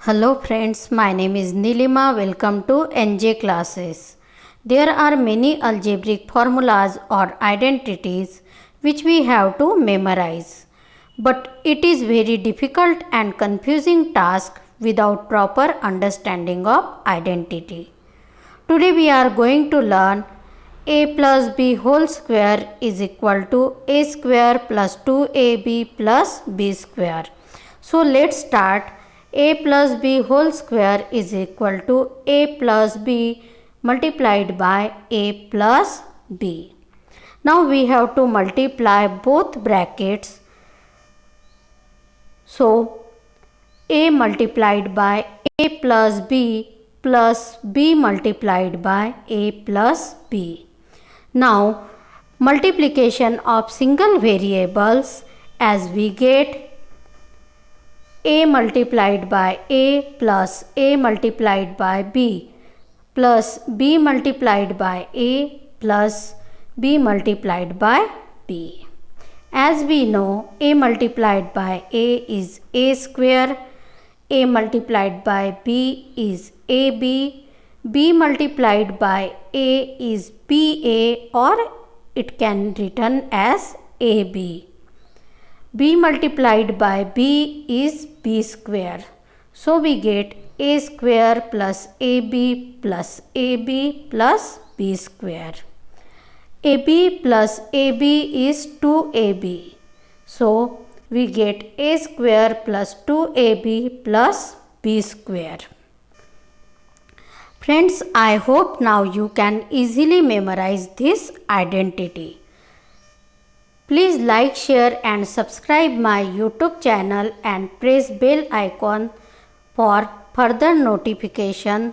Hello friends, my name is Nilima. Welcome to NJ classes. There are many algebraic formulas or identities which we have to memorize. But it is very difficult and confusing task without proper understanding of identity. Today we are going to learn a plus b whole square is equal to a square plus 2ab plus b square. So let's start. A plus b whole square is equal to a plus b multiplied by a plus b. Now we have to multiply both brackets. So a multiplied by a plus b multiplied by a plus b. Now multiplication of single variables, as we get a multiplied by a plus a multiplied by b plus b multiplied by a plus b multiplied by b. As we know, a multiplied by a is a square, a multiplied by b is ab, b multiplied by a is ba, or it can written as ab. b multiplied by b is b square. So we get a square plus ab plus ab plus b square. ab plus ab is 2ab. So we get a square plus 2ab plus b square. Friends, I hope now you can easily memorize this identity. Please like, share and subscribe my YouTube channel and press bell icon for further notification